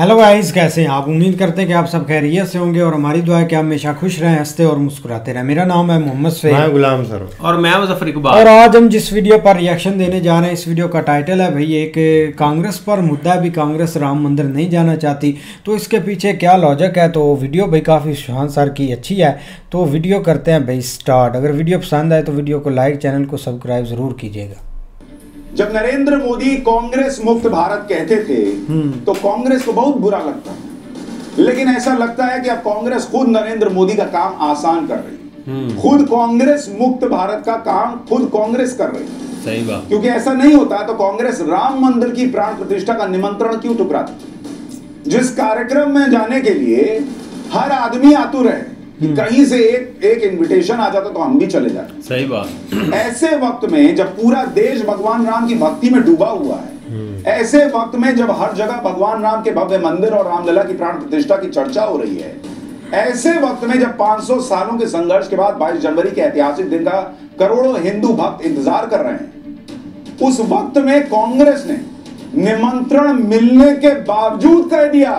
Hello guys, कैसे हैं आप। उम्मीद करते हैं कि आप सब खैरियत से होंगे और हमारी दुआ है कि आप हमेशा खुश रहें, हंसते और मुस्कुराते रहें। मेरा नाम है मोहम्मद सफीक, मैं गुलाम सर और मैं मुजफ्फर इकबाल। और आज हम जिस वीडियो पर रिएक्शन देने जा रहे हैं, इस वीडियो का टाइटल है भाई एक कांग्रेस पर मुद्दा भी, कांग्रेस राम मंदिर नहीं जाना चाहती। तो इसके पीछे क्या लॉजिक है। तो वीडियो भाई काफ़ी सुशांत सर की अच्छी है। तो वीडियो करते हैं भाई स्टार्ट। अगर वीडियो पसंद आए तो वीडियो को लाइक, चैनल को सब्सक्राइब ज़रूर कीजिएगा। जब नरेंद्र मोदी कांग्रेस मुक्त भारत कहते थे तो कांग्रेस को बहुत बुरा लगता, लेकिन ऐसा लगता है कि अब कांग्रेस खुद नरेंद्र मोदी का काम आसान कर रही है। खुद कांग्रेस मुक्त भारत का काम खुद कांग्रेस कर रही है। सही बात। क्योंकि ऐसा नहीं होता तो कांग्रेस राम मंदिर की प्राण प्रतिष्ठा का निमंत्रण क्यों ठुकराती। जिस कार्यक्रम में जाने के लिए हर आदमी आतुर है कि कहीं से एक इनविटेशन आ जाता तो हम भी चले जाते। सही बात। ऐसे वक्त में जब पूरा देश भगवान राम की भक्ति में डूबा हुआ है, ऐसे वक्त में जब हर जगह भगवान राम के भव्य मंदिर और रामलला की प्राण प्रतिष्ठा की चर्चा हो रही है, ऐसे वक्त में जब 500 सालों के संघर्ष के बाद 22 जनवरी के ऐतिहासिक दिन का करोड़ों हिंदू भक्त इंतजार कर रहे हैं, उस वक्त में कांग्रेस ने निमंत्रण मिलने के बावजूद कह दिया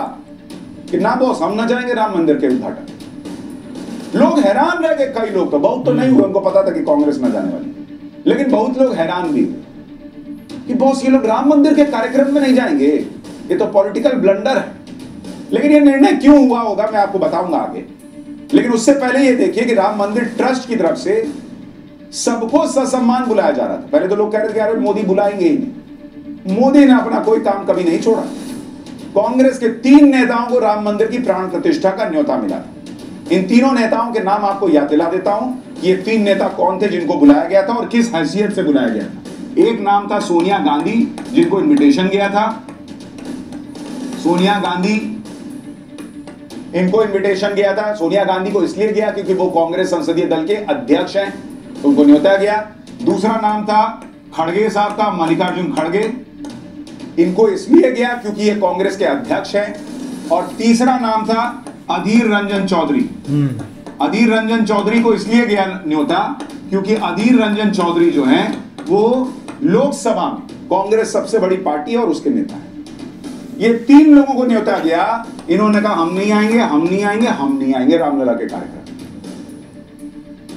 कि ना बॉस, हम ना जाएंगे राम मंदिर के उद्घाटन। लोग हैरान रह गए। कई लोग तो, बहुत तो नहीं हुए, उनको पता था कि कांग्रेस न जाने वाली, लेकिन बहुत लोग हैरान भी हुए कि बॉस ये लोग राम मंदिर के कार्यक्रम में नहीं जाएंगे, ये तो पॉलिटिकल ब्लंडर है। लेकिन ये निर्णय क्यों हुआ होगा मैं आपको बताऊंगा आगे। लेकिन उससे पहले ये देखिए कि राम मंदिर ट्रस्ट की तरफ से सबको ससम्मान बुलाया जा रहा था। पहले तो लोग कह रहे थे कि यार मोदी बुलाएंगे ही नहीं। मोदी ने अपना कोई काम कभी नहीं छोड़ा। कांग्रेस के 3 नेताओं को राम मंदिर की प्राण प्रतिष्ठा का न्योता मिला था। इन तीनों नेताओं के नाम आपको याद दिला देता हूं कि ये 3 नेता कौन थे जिनको बुलाया गया था और किस हैसियत से बुलाया गया था। एक नाम था सोनिया गांधी, जिनको इनविटेशन गया था। सोनिया गांधी, इनको इनविटेशन गया था। सोनिया गांधी को इसलिए गया क्योंकि वो कांग्रेस संसदीय दल के अध्यक्ष हैं, तो उनको न्योता गया। दूसरा नाम था खड़गे साहब का, मल्लिकार्जुन खड़गे, इनको इसलिए गया क्योंकि ये कांग्रेस के अध्यक्ष हैं। और तीसरा नाम था अधीर रंजन चौधरी। अधीर रंजन चौधरी को इसलिए गया न्योता क्योंकि अधीर रंजन चौधरी जो हैं वो लोकसभा में कांग्रेस सबसे बड़ी पार्टी और उसके नेता हैं। ये 3 लोगों को न्योता गया। इन्होंने कहा हम नहीं आएंगे, हम नहीं आएंगे, हम नहीं आएंगे रामलला के कार्यक्रम।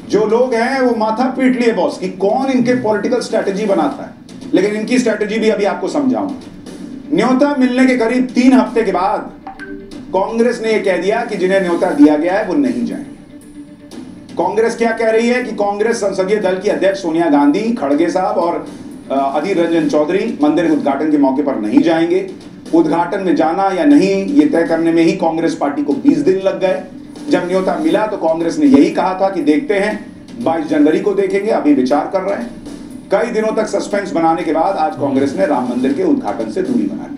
जो लोग हैं वो माथा पीट लिए बॉस कि कौन इनके पॉलिटिकल स्ट्रेटेजी बनाता है, लेकिन इनकी स्ट्रेटेजी भी अभी आपको समझाऊंगा। न्योता मिलने के करीब 3 हफ्ते के बाद कांग्रेस ने यह कह दिया कि जिन्हें न्योता दिया गया है वो नहीं जाएंगे। कांग्रेस क्या कह रही है कि कांग्रेस संसदीय दल की अध्यक्ष सोनिया गांधी, खड़गे साहब और अधीर रंजन चौधरी मंदिर उद्घाटन के मौके पर नहीं जाएंगे। उद्घाटन में जाना या नहीं ये तय करने में ही कांग्रेस पार्टी को 20 दिन लग गए। जब न्योता मिला तो कांग्रेस ने यही कहा था कि देखते हैं, 22 जनवरी को देखेंगे, अभी विचार कर रहे हैं। कई दिनों तक सस्पेंस बनाने के बाद आज कांग्रेस ने राम मंदिर के उद्घाटन से दूरी बना ली।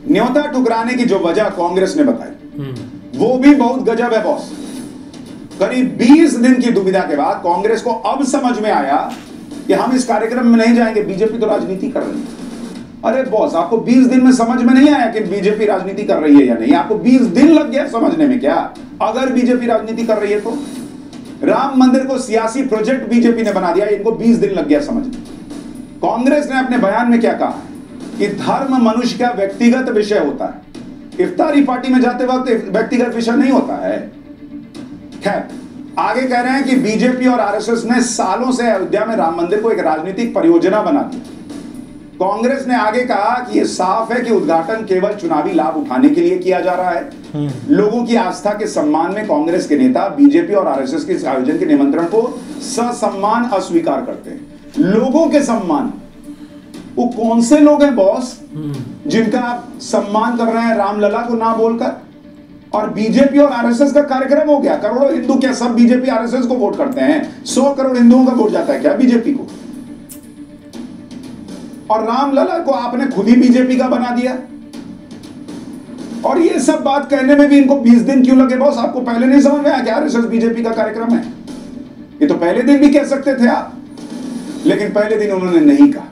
न्योता ठुकराने की जो वजह कांग्रेस ने बताई वो भी बहुत गजब है बॉस। करीब 20 दिन की दुविधा के बाद कांग्रेस को अब समझ में आया कि हम इस कार्यक्रम में नहीं जाएंगे, बीजेपी तो राजनीति कर रही है। अरे बॉस, आपको 20 दिन में समझ में नहीं आया कि बीजेपी राजनीति कर रही है या नहीं? आपको 20 दिन लग गया समझने में क्या? अगर बीजेपी राजनीति कर रही है तो राम मंदिर को सियासी प्रोजेक्ट बीजेपी ने बना दिया, इनको 20 दिन लग गया समझने। कांग्रेस ने अपने बयान में क्या कहा कि धर्म मनुष्य का व्यक्तिगत विषय होता है। इफ्तारी पार्टी में जाते वक्त व्यक्तिगत विषय नहीं होता है। खैर, आगे कह रहे हैं कि बीजेपी और आरएसएस ने सालों से अयोध्या में राम मंदिर को एक राजनीतिक परियोजना बना दी। कांग्रेस ने आगे कहा कि यह साफ है कि उद्घाटन केवल चुनावी लाभ उठाने के लिए किया जा रहा है। लोगों की आस्था के सम्मान में कांग्रेस के नेता बीजेपी और आरएसएस के इस आयोजन के निमंत्रण को ससम्मान अस्वीकार करते हैं। लोगों के सम्मान, वो कौन से लोग हैं बॉस जिनका आप सम्मान कर रहे हैं रामलला को ना बोलकर? और बीजेपी और आरएसएस का कार्यक्रम हो गया। करोड़ों हिंदू क्या सब बीजेपी आरएसएस को वोट करते हैं? 100 करोड़ हिंदुओं का वोट जाता है क्या बीजेपी को? और रामलला को आपने खुद ही बीजेपी का बना दिया। और ये सब बात कहने में भी इनको 20 दिन क्यों लगे बॉस? आपको पहले नहीं समझ में आया कि आरएसएस बीजेपी का कार्यक्रम है? ये तो पहले दिन भी कह सकते थे आप, लेकिन पहले दिन उन्होंने नहीं कहा।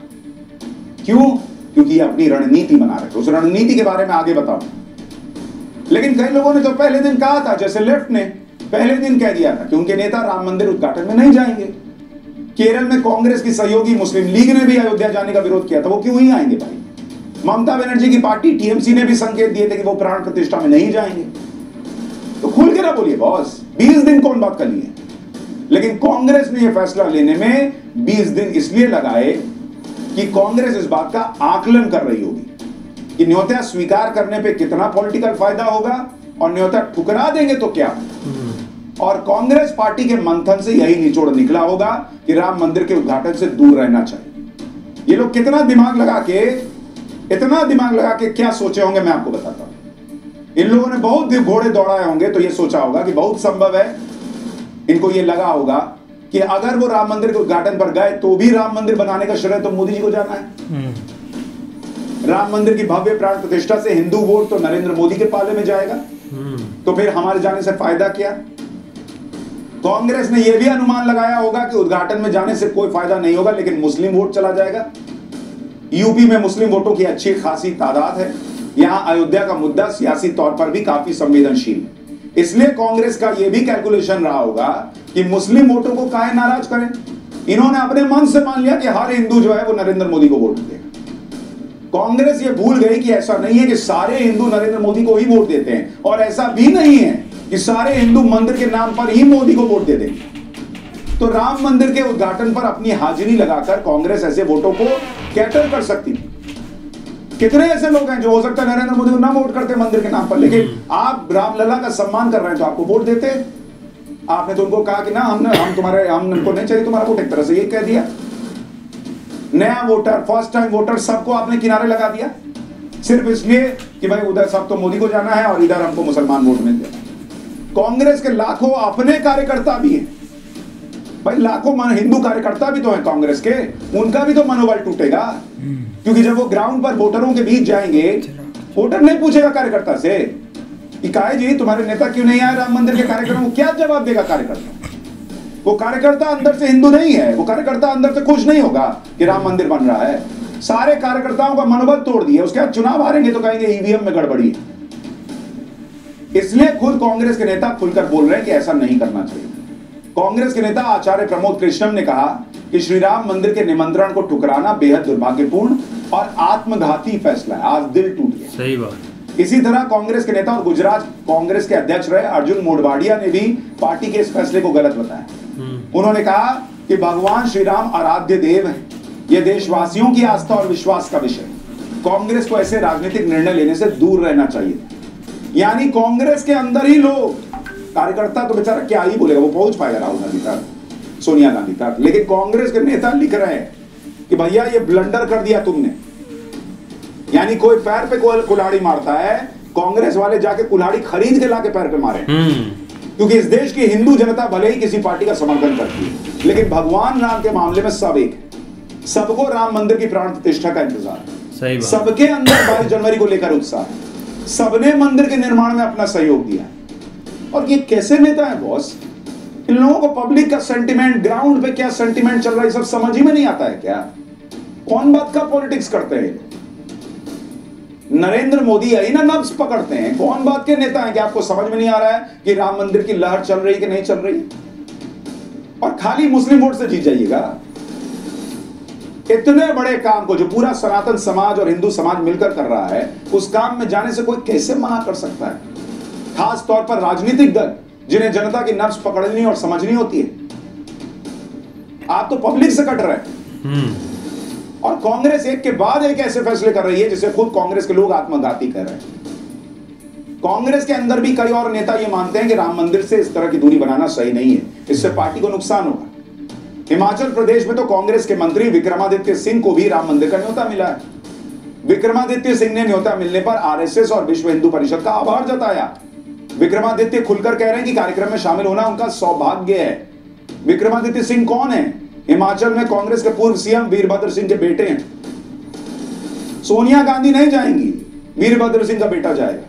क्यों? क्योंकि अपनी रणनीति बना रहे थे। उस रणनीति के बारे में आगे बताऊं। लेकिन कई लोगों ने तो पहले दिन कहा था, जैसे लेफ्ट ने पहले दिन कह दिया था कि उनके नेता राम मंदिर उद्घाटन में नहीं जाएंगे। केरल में कांग्रेस की सहयोगी मुस्लिम लीग ने भी अयोध्या जाने का विरोध किया था, वो क्यों ही आएंगे भाई? ममता बनर्जी की पार्टी टीएमसी ने भी संकेत दिए थे कि वो प्राण प्रतिष्ठा में नहीं जाएंगे। तो खुल के ना बोलिए बॉस, 20 दिन कौन बात कर लिए। लेकिन कांग्रेस ने यह फैसला लेने में 20 दिन इसलिए लगाए कि कांग्रेस इस बात का आकलन कर रही होगी कि न्योता स्वीकार करने पे कितना पॉलिटिकल फायदा होगा और न्योता ठुकरा देंगे तो क्या। और कांग्रेस पार्टी के मंथन से यही निचोड़ निकला होगा कि राम मंदिर के उद्घाटन से दूर रहना चाहिए। ये लोग कितना दिमाग लगा के क्या सोचे होंगे मैं आपको बताता हूं। इन लोगों ने बहुत घोड़े दौड़ाए होंगे तो ये सोचा होगा कि बहुत संभव है, इनको ये लगा होगा कि अगर वो राम मंदिर के उद्घाटन पर गए तो भी राम मंदिर बनाने का श्रेय तो मोदी जी को जाना है। राम मंदिर की भव्य प्राण प्रतिष्ठा से हिंदू वोट तो नरेंद्र मोदी के पाले में जाएगा, तो फिर हमारे जाने से फायदा क्या। कांग्रेस ने यह भी अनुमान लगाया होगा कि उद्घाटन में जाने से कोई फायदा नहीं होगा, लेकिन मुस्लिम वोट चला जाएगा। यूपी में मुस्लिम वोटों की अच्छी खासी तादाद है। यहां अयोध्या का मुद्दा सियासी तौर पर भी काफी संवेदनशील है, इसलिए कांग्रेस का यह भी कैलकुलेशन रहा होगा कि मुस्लिम वोटों को काहे नाराज करें। इन्होंने अपने मन से मान लिया कि हर हिंदू जो है वो नरेंद्र मोदी को वोट देगा। कांग्रेस ये भूल गई कि ऐसा नहीं है कि सारे हिंदू नरेंद्र मोदी को ही वोट देते हैं, और ऐसा भी नहीं है कि सारे हिंदू मंदिर के नाम पर ही मोदी को वोट दे देंगे। तो राम मंदिर के उद्घाटन पर अपनी हाजिरी लगाकर कांग्रेस ऐसे वोटों को कैटर कर सकती थी। कितने ऐसे लोग हैं जो हो सकता है नरेंद्र मोदी को ना वोट करते मंदिर के नाम पर, लेकिन आप रामलला का सम्मान कर रहे हैं तो आपको वोट देते। आपने तो उनको कहा कि ना हम हमको नहीं चाहिए तुम्हारा वोट, एक तरह से ये कह दिया। नया वोटर, फर्स्ट टाइम वोटर, सबको आपने किनारे लगा दिया सिर्फ इसलिए कि भाई उधर सब तो मोदी को जाना है और इधर हमको मुसलमान वोट मिल जाए। कांग्रेस के लाखों अपने कार्यकर्ता भी हैं भाई, लाखों हिंदू कार्यकर्ता भी तो हैं कांग्रेस के, उनका भी तो मनोबल टूटेगा। क्योंकि जब वो ग्राउंड पर वोटरों के बीच जाएंगे, वोटर नहीं पूछेगा कार्यकर्ता से कि काहे जी तुम्हारे नेता क्यों नहीं आए राम मंदिर के कार्यक्रम को, क्या जवाब देगा कार्यकर्ता। वो कार्यकर्ता अंदर से हिंदू नहीं है, वो कार्यकर्ता अंदर से खुश नहीं होगा कि राम मंदिर बन रहा है। सारे कार्यकर्ताओं का मनोबल तोड़ दिया, उसके बाद चुनाव हारेंगे तो कहेंगे ईवीएम में गड़बड़ी है। इसलिए खुद कांग्रेस के नेता खुलकर बोल रहे हैं कि ऐसा नहीं करना चाहिए। कांग्रेस के नेता आचार्य प्रमोद कृष्णम ने कहा कि श्री राम मंदिर के निमंत्रण को ठुकराना बेहद दुर्भाग्यपूर्ण और आत्मघाती फैसला है। आज दिल टूट गया। सही बात। इसी तरह कांग्रेस के नेता और गुजरात कांग्रेस के अध्यक्ष रहे अर्जुन मोढवाडिया ने भी पार्टी के इस फैसले को गलत बताया। उन्होंने कहा कि भगवान श्री राम आराध्य देव हैं, यह देशवासियों की आस्था और विश्वास का विषय। कांग्रेस को ऐसे राजनीतिक निर्णय लेने से दूर रहना चाहिए। यानी कांग्रेस के अंदर ही लोग, कार्यकर्ता तो बेचारा क्या ही बोलेगा, वो पहुंच पाएगा राहुल गांधी तक, सोनिया गांधी तक, लेकिन कांग्रेस के नेता लिख रहे हैं कि भैया ये ब्लंडर कर दिया तुमने। यानी कोई पैर पे कुल्हाड़ी मारता है, कांग्रेस वाले जाके कुल्हाड़ी खरीद के लाके पैर पे मारे। क्योंकि इस देश की हिंदू जनता भले ही किसी पार्टी का समर्थन करती है, लेकिन भगवान राम के मामले में सब एक है। सबको राम मंदिर की प्राण प्रतिष्ठा का इंतजार है, सबके अंदर 22 जनवरी को लेकर उत्साह है, सबने मंदिर के निर्माण में अपना सहयोग दिया। और ये कैसे नेता है बॉस, इन लोगों को पब्लिक का सेंटिमेंट, ग्राउंड पे क्या सेंटिमेंट चल रहा है सब समझ ही में नहीं आता है क्या। कौन बात का पॉलिटिक्स करते हैं, नरेंद्र मोदी यही ना नब्ज पकड़ते हैं। कौन बात के नेता हैं कि आपको समझ में नहीं आ रहा है कि राम मंदिर की लहर चल रही कि नहीं चल रही, और खाली मुस्लिम वोट से जीत जाइएगा। इतने बड़े काम को जो पूरा सनातन समाज और हिंदू समाज मिलकर कर रहा है, उस काम में जाने से कोई कैसे मना कर सकता है, खास तौर पर राजनीतिक दल जिन्हें जनता की नब्ज पकड़नी और समझनी होती है। आप तो पब्लिक से कट रहे हैं और कांग्रेस एक के बाद एक ऐसे फैसले कर रही है जिसे खुद कांग्रेस के लोग आत्मघाती कर रहे हैं। कांग्रेस के अंदर भी कई और नेता ये मानते हैं कि राम मंदिर से इस तरह की दूरी बनाना सही नहीं है, इससे पार्टी को नुकसान होगा। हिमाचल प्रदेश में तो कांग्रेस के मंत्री विक्रमादित्य सिंह को भी राम मंदिर का न्योता मिला है। विक्रमादित्य सिंह ने न्योता मिलने पर आरएसएस और विश्व हिंदू परिषद का आभार जताया। विक्रमादित्य खुलकर कह रहे हैं कि कार्यक्रम में शामिल होना उनका सौभाग्य है। विक्रमादित्य सिंह कौन है? हिमाचल में कांग्रेस के पूर्व सीएम वीरभद्र सिंह के बेटे हैं। सोनिया गांधी नहीं जाएंगी, वीरभद्र सिंह का बेटा जाएगा।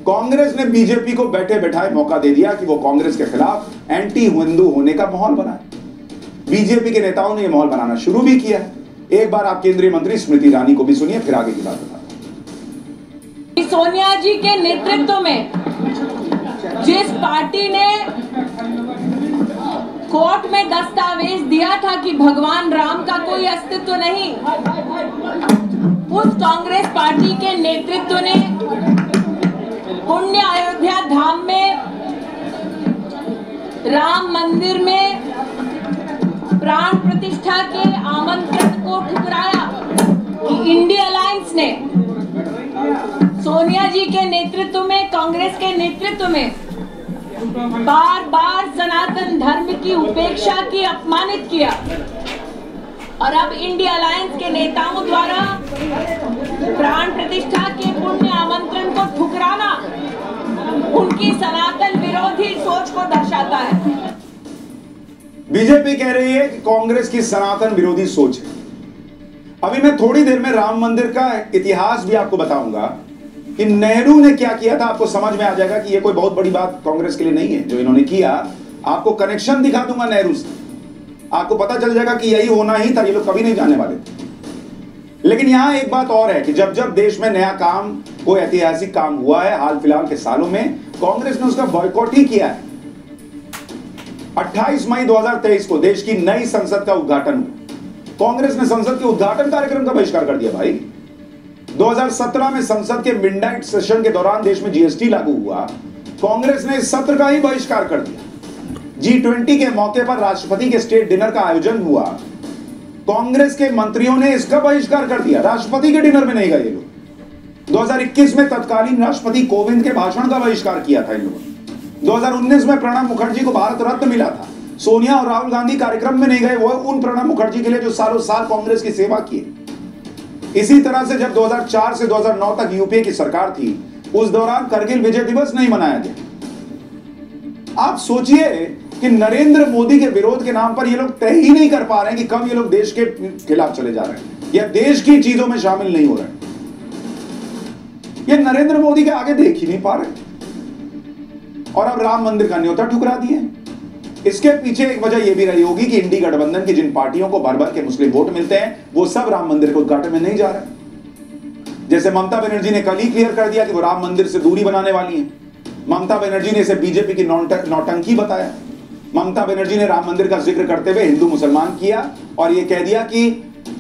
कांग्रेस ने बीजेपी को बैठे बैठाए मौका दे दिया कि वो कांग्रेस के खिलाफ एंटी हिंदू होने का माहौल बनाए। बीजेपी के नेताओं ने यह माहौल बनाना शुरू भी किया। एक बार आप केंद्रीय मंत्री स्मृति ईरानी को भी सुनिए, फिर आगे की बात बताता हूं। सोनिया जी के नेतृत्व में जिस पार्टी ने कोर्ट में दस्तावेज दिया था कि भगवान राम का कोई अस्तित्व नहीं, उस कांग्रेस पार्टी के नेतृत्व ने पुण्य अयोध्या धाम में, राम मंदिर में प्राण प्रतिष्ठा के आमंत्रण को ठुकराया कि इंडिया अलायंस ने सोनिया जी के नेतृत्व में, कांग्रेस के नेतृत्व में बार बार सनातन धर्म की उपेक्षा की, अपमानित किया। और अब इंडिया अलायंस के नेताओं द्वारा प्राण प्रतिष्ठा के पुण्य आमंत्रण को ठुकराना उनकी सनातन विरोधी सोच को दर्शाता है। बीजेपी कह रही है कि कांग्रेस की सनातन विरोधी सोच है। अभी मैं थोड़ी देर में राम मंदिर का इतिहास भी आपको बताऊंगा कि नेहरू ने क्या किया था। आपको समझ में आ जाएगा कि यह कोई बहुत बड़ी बात कांग्रेस के लिए नहीं है जो इन्होंने किया। आपको कनेक्शन दिखा दूंगा नेहरू से, आपको पता चल जाएगा कि यही होना ही था, ये लोग कभी नहीं जाने वाले थे। लेकिन यहां एक बात और है कि जब जब देश में नया काम, कोई ऐतिहासिक काम हुआ है हाल फिलहाल के सालों में, कांग्रेस ने उसका बॉयकॉट ही किया है। 28 मई 2023 को देश की नई संसद का उद्घाटन हुआ, कांग्रेस ने संसद के उद्घाटन कार्यक्रम का बहिष्कार कर दिया। भाई 2017 में संसद के मिडनाइट सेशन के दौरान देश में जीएसटी लागू हुआ, कांग्रेस ने इस सत्र का ही बहिष्कार कर दिया। G20 के मौके पर राष्ट्रपति के स्टेट डिनर का आयोजन हुआ, कांग्रेस के मंत्रियों ने इसका बहिष्कार कर दिया, राष्ट्रपति के डिनर में नहीं गए लोग। 2021 में तत्कालीन राष्ट्रपति कोविंद के भाषण का बहिष्कार किया था इन लोगों ने। 2019 में प्रणब मुखर्जी को भारत रत्न मिला था, सोनिया और राहुल गांधी कार्यक्रम में नहीं गए, वो उन प्रणब मुखर्जी के लिए जो सालों साल कांग्रेस की सेवा की। इसी तरह से जब 2004 से 2009 तक यूपीए की सरकार थी, उस दौरान करगिल विजय दिवस नहीं मनाया गया। आप सोचिए कि नरेंद्र मोदी के विरोध के नाम पर ये लोग तय ही नहीं कर पा रहे हैं कि कब ये लोग देश के खिलाफ चले जा रहे हैं या देश की चीजों में शामिल नहीं हो रहे हैं। ये नरेंद्र मोदी के आगे देख ही नहीं पा रहे और अब राम मंदिर का न्योता ठुकरा दिए। इसके पीछे एक वजह यह भी रही होगी कि इंडी गठबंधन की जिन पार्टियों को भर भर के मुस्लिम वोट मिलते हैं, वो सब राम मंदिर के उद्घाटन में नहीं जा रहे। जैसे ममता बनर्जी ने कल ही क्लियर कर दिया कि वो राम मंदिर से दूरी बनाने वाली है। ममता बनर्जी ने इसे बीजेपी की नौटंकी बताया। ममता बनर्जी ने राम मंदिर का जिक्र करते हुए हिंदू मुसलमान किया और यह कह दिया कि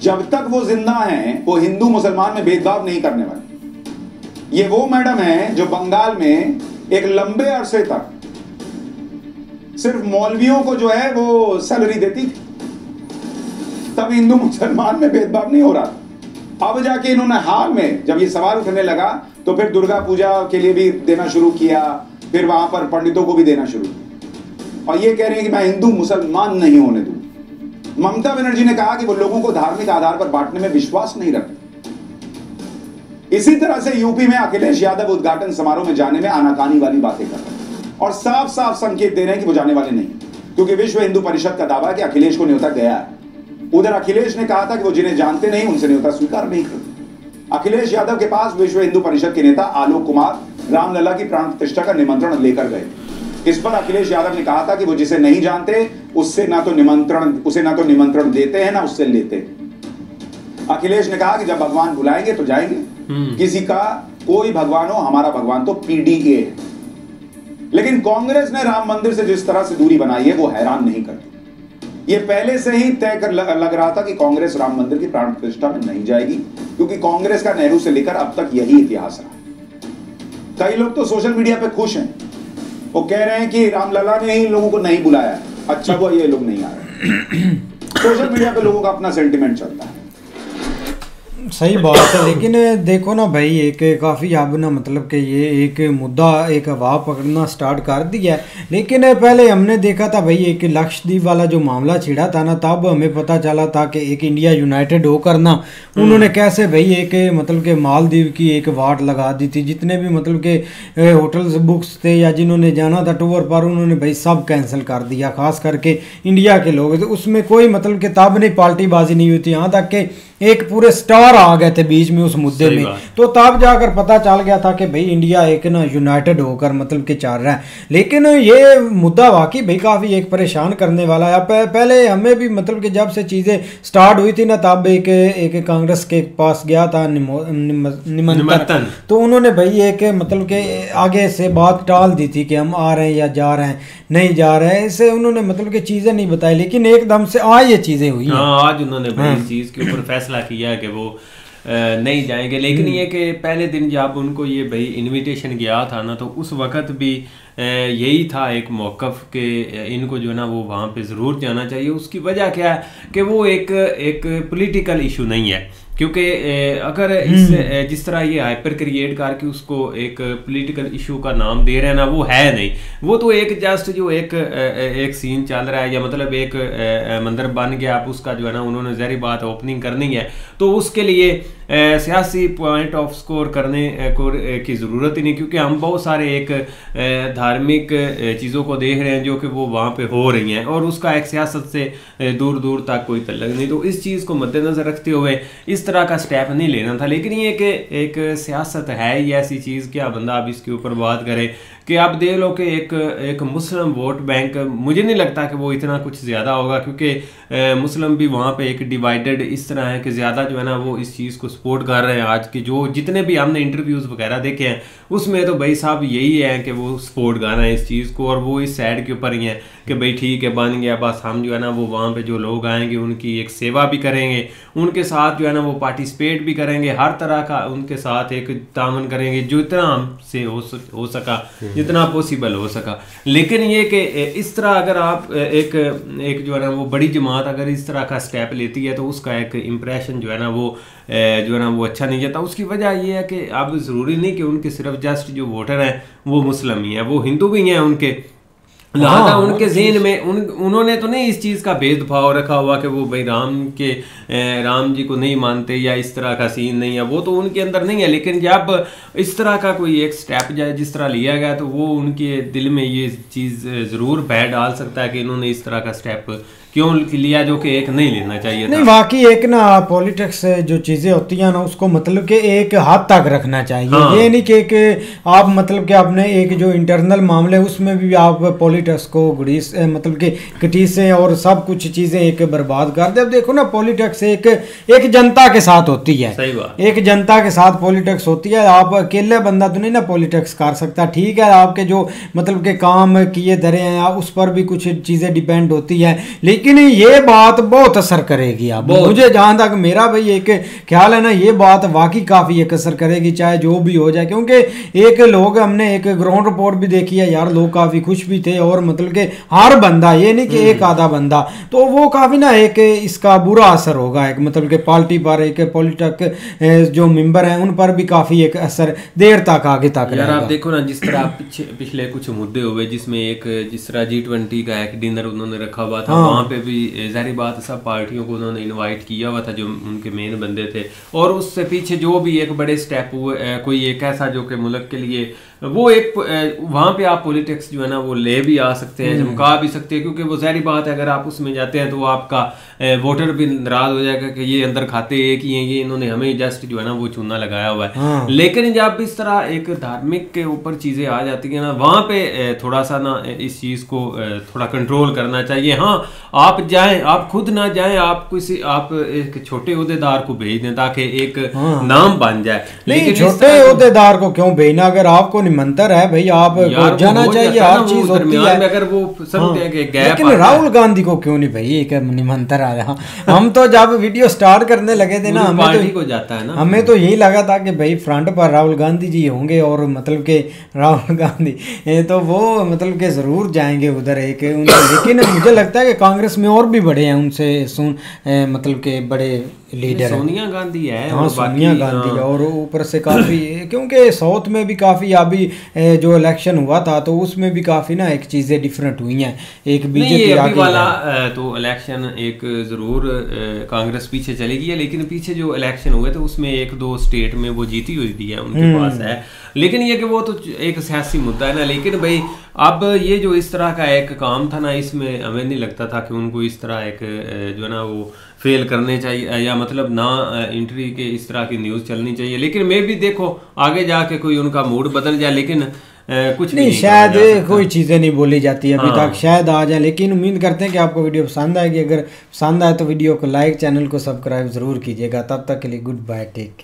जब तक वो जिंदा हैं, वो हिंदू मुसलमान में भेदभाव नहीं करने वाले। ये वो मैडम है जो बंगाल में एक लंबे अरसे तक सिर्फ मौलवियों को जो है वो सैलरी देती थी, तब हिंदू मुसलमान में भेदभाव नहीं हो रहा था। अब जाके इन्होंने हाल में जब ये सवाल उठने लगा तो फिर दुर्गा पूजा के लिए भी देना शुरू किया, फिर वहां पर पंडितों को भी देना शुरू किया और ये कह रहे हैं कि मैं हिंदू मुसलमान नहीं होने दूं। ममता बनर्जी ने कहा कि वो लोगों को धार्मिक आधार पर बांटने में विश्वास नहीं रखते। इसी तरह से यूपी में अखिलेश यादव उद्घाटन समारोह में जाने में आनाकानी वाली बातें कर रहे हैं और साफ साफ संकेत दे रहे हैं कि वो जाने वाले नहीं, क्योंकि विश्व हिंदू परिषद का दावा है कि अखिलेश को न्योता गया है। उधर अखिलेश ने कहा था कि वो जिन्हें जानते नहीं उनसे न्योता स्वीकार नहीं करते। अखिलेश यादव के पास विश्व हिंदू परिषद के नेता आलोक कुमार रामलला की प्राण प्रतिष्ठा का निमंत्रण लेकर गए। इस पर अखिलेश यादव ने कहा था कि वो जिसे नहीं जानते उसे ना तो निमंत्रण देते हैं ना उससे लेते। अखिलेश ने कहा कि जब भगवान बुलाएंगे तो जाएंगे, किसी का कोई भगवान हो, हमारा भगवान तो पीडीए है। लेकिन कांग्रेस ने राम मंदिर से जिस तरह से दूरी बनाई है वो हैरान नहीं करती। ये पहले से ही तय कर लग रहा था कि कांग्रेस राम मंदिर की प्राण प्रतिष्ठा में नहीं जाएगी, क्योंकि कांग्रेस का नेहरू से लेकर अब तक यही इतिहास रहा। कई लोग तो सोशल मीडिया पे खुश हैं, वो कह रहे हैं कि रामलला ने ही लोगों को नहीं बुलाया, अच्छा हुआ ये लोग नहीं आ रहे। सोशल मीडिया पे लोगों का अपना सेंटिमेंट चलता है। सही बात है, लेकिन देखो ना भाई, एक काफ़ी अब ना मतलब कि ये एक मुद्दा एक हवा पकड़ना स्टार्ट कर दिया है। लेकिन पहले हमने देखा था भाई एक लक्षद्वीप वाला जो मामला छिड़ा था ना, तब हमें पता चला था कि एक इंडिया यूनाइटेड होकर ना उन्होंने कैसे भाई एक मतलब के मालदीव की एक वाट लगा दी थी। जितने भी मतलब के होटल्स बुक्स थे या जिन्होंने जाना था टूर पर, उन्होंने भाई सब कैंसिल कर दिया। खास करके इंडिया के लोग थे, उसमें कोई मतलब कि तब नहीं पार्टीबाजी नहीं हुई थी, यहाँ तक कि एक पूरे स्टार आ गए थे बीच में उस मुद्दे में। तो तब जाकर पता चल गया था कि भाई इंडिया एक ना यूनाइटेड होकर मतलब कि चल रहा है। लेकिन ये मुद्दा वाकई भाई काफ़ी एक परेशान करने वाला है। पहले हमें भी मतलब कि जब से चीज़ें स्टार्ट हुई थी ना, तब एक कांग्रेस के पास गया था निमंत्रण, तो उन्होंने भाई एक मतलब के आगे से बात टाल दी थी कि हम आ रहे हैं या जा रहे हैं, नहीं जा रहे हैं, ऐसे उन्होंने मतलब कि चीज़ें नहीं बताई। लेकिन एकदम से आज ये चीज़ें हुई। आज उन्होंने बड़ी चीज़ के ऊपर फैसला किया कि वो नहीं जाएंगे। लेकिन ये कि पहले दिन जब उनको ये भाई इनविटेशन गया था ना, तो उस वक़्त भी यही था एक मौक़िफ़ के इनको जो है ना वो वहाँ पे ज़रूर जाना चाहिए। उसकी वजह क्या है कि वो एक पॉलिटिकल इशू नहीं है, क्योंकि अगर इस जिस तरह ये हाइपर क्रिएट करके उसको एक पॉलिटिकल इशू का नाम दे रहे हैं ना, वो है नहीं। वो तो एक जस्ट जो एक सीन चल रहा है, या मतलब एक मंदिर बन गया, आप उसका जो है ना उन्होंने ज़ाहिर बात ओपनिंग करनी है, तो उसके लिए सियासी पॉइंट ऑफ स्कोर करने की ज़रूरत ही नहीं, क्योंकि हम बहुत सारे एक धार्मिक चीज़ों को देख रहे हैं जो कि वो वहाँ पे हो रही हैं, और उसका एक सियासत से दूर दूर तक कोई तल्लुक नहीं। तो इस चीज़ को मद्देनज़र रखते हुए इस तरह का स्टेप नहीं लेना था। लेकिन ये कि एक सियासत है ये ऐसी चीज़, क्या बंदा अब इसके ऊपर बात करे कि आप देख लो कि एक मुस्लिम वोट बैंक, मुझे नहीं लगता कि वो इतना कुछ ज़्यादा होगा, क्योंकि मुस्लिम भी वहाँ पे एक डिवाइडेड इस तरह है कि ज़्यादा जो है ना वो इस चीज़ को सपोर्ट कर रहे हैं। आज के जो जितने भी हमने इंटरव्यूज़ वगैरह देखे हैं उसमें तो भाई साहब यही है कि वो सपोर्ट कर रहे हैं इस चीज़ को, और वो इस साइड के ऊपर ही है कि भाई ठीक है बन गया, बस हम जो है ना वो वहाँ पे जो लोग आएंगे उनकी एक सेवा भी करेंगे, उनके साथ जो है ना वो पार्टिसिपेट भी करेंगे, हर तरह का उनके साथ एक तामन करेंगे जो इतना हमसे हो सका, जितना पॉसिबल हो सका। लेकिन ये कि इस तरह अगर आप एक जो है ना वो बड़ी जमात अगर इस तरह का स्टेप लेती है तो उसका एक इम्प्रेशन जो है ना वो अच्छा नहीं जाता। उसकी वजह ये है कि अब ज़रूरी नहीं कि उनके सिर्फ जस्ट जो वोटर हैं वो मुस्लिम ही हैं, वो हिंदू भी हैं उनके, लिहाजा उनके ज़हन में उन्होंने तो नहीं इस चीज़ का भेदभाव रखा हुआ कि वो भाई राम जी को नहीं मानते या इस तरह का सीन नहीं है, वो तो उनके अंदर नहीं है। लेकिन जब इस तरह का कोई एक स्टेप जाए जिस तरह लिया गया, तो वो उनके दिल में ये चीज़ ज़रूर भय डाल सकता है कि इन्होंने इस तरह का स्टेप क्यों लिया, जो कि एक नहीं लेना चाहिए था। नहीं, वाकई एक ना पॉलिटिक्स जो चीज़ें होती हैं ना उसको मतलब कि एक हाथ तक रखना चाहिए। हाँ। ये नहीं कि आप मतलब कि आपने एक जो इंटरनल मामले उसमें भी आप पॉलिटिक्स को मतलब कि घसीटें और सब कुछ चीज़ें एक बर्बाद कर दे। अब देखो ना पॉलिटिक्स एक जनता के साथ होती है, सही बात, एक जनता के साथ पॉलिटिक्स होती है। आप अकेले बंदा तो नहीं ना पॉलिटिक्स कर सकता। ठीक है, आपके जो मतलब के काम किए धरे हैं उस पर भी कुछ चीज़ें डिपेंड होती है, लेकिन ये बात बहुत असर करेगी। अब मुझे जहां तक मेरा भाई एक ख्याल है ना, ये बात वाकई काफी एक असर करेगी, चाहे जो भी हो जाए। क्योंकि एक लोग हमने एक ग्राउंड रिपोर्ट भी देखी है यार, लोग काफी खुश भी थे, और मतलब के हर बंदा, ये नहीं कि एक आधा बंदा, तो वो काफी ना एक इसका बुरा असर होगा एक मतलब के पार्टी पर, एक पॉलिटिक जो मेंबर हैं उन पर भी काफी एक असर देर तक आगे तक यार। आप देखो ना जिस तरह पिछले कुछ मुद्दे हुए जिसमें जिस तरह G20 का एक डिनर उन्होंने रखा हुआ था, वहाँ पे भी ज़ाहिर बात सब पार्टियों को उन्होंने इनवाइट किया हुआ था जो उनके मेन बंदे थे, और उससे पीछे जो भी एक बड़े स्टेप हुए, कोई एक ऐसा जो कि मुल्क के लिए वो एक वहाँ पे आप पॉलिटिक्स जो है ना वो ले भी आ सकते हैं, चमका भी सकते हैं, क्योंकि वो ज़ाहिर बात है अगर आप उसमें जाते हैं तो आपका वोटर भी नाराज हो जाएगा कि ये अंदर खाते एक ही हैं, ये इन्होंने हमें जस्ट जो है ना वो चूना लगाया हुआ है। हाँ। लेकिन जब इस तरह एक धार्मिक के ऊपर चीज़ें आ जाती हैं ना, वहाँ पे थोड़ा सा ना इस चीज़ को थोड़ा कंट्रोल करना चाहिए। हाँ, आप जाएं, आप खुद ना जाएं, आप एक छोटे ओहदेदार को भेज दें ताकि एक नाम बन जाए। लेकिन छोटे ओहदेदार को क्यों भेजना? अगर आपको निमंत्रण है भाई आप जाना चाहिए, हर चीज होती है। अगर वो समझते हैं कि गैप, लेकिन राहुल गांधी को क्यों नहीं भाई एक निमंत्रण आया? हम तो जब वीडियो स्टार्ट करने लगे थे ना, हमें तो यही लगा था कि भाई फ्रंट पर राहुल गांधी जी होंगे, और मतलब के राहुल गांधी तो वो मतलब के जरूर जाएंगे उधर एक। लेकिन मुझे लगता है कि कांग्रेस में और भी बड़े हैं उनसे मतलब के बड़े लीडर सोनिया गांधी है। हाँ, सोनिया गांधी है, और ऊपर से काफ़ी क्योंकि साउथ में भी काफ़ी अभी जो इलेक्शन हुआ था तो उसमें भी काफ़ी ना एक चीज़ें डिफरेंट हुई हैं। एक बीजेपी वाला तो इलेक्शन एक ज़रूर कांग्रेस पीछे चली गई है, लेकिन पीछे जो इलेक्शन हुए थे उसमें एक दो स्टेट में वो जीती हुई भी है, उनके पास है। लेकिन ये कि वो तो एक सियासी मुद्दा है ना। लेकिन भाई अब ये जो इस तरह का एक काम था ना, इसमें हमें नहीं लगता था कि उनको इस तरह एक जो है ना वो फेल करने चाहिए, या मतलब ना एंट्री के इस तरह की न्यूज़ चलनी चाहिए। लेकिन मैं भी देखो आगे जाके कोई उनका मूड बदल जाए, लेकिन कुछ नहीं शायद कोई चीज़ें नहीं बोली जाती अभी तक, शायद आ जाए। लेकिन उम्मीद करते हैं कि आपको वीडियो पसंद आएगी। अगर पसंद आए तो वीडियो को लाइक, चैनल को सब्सक्राइब ज़रूर कीजिएगा। तब तक के लिए गुड बाय, टेक।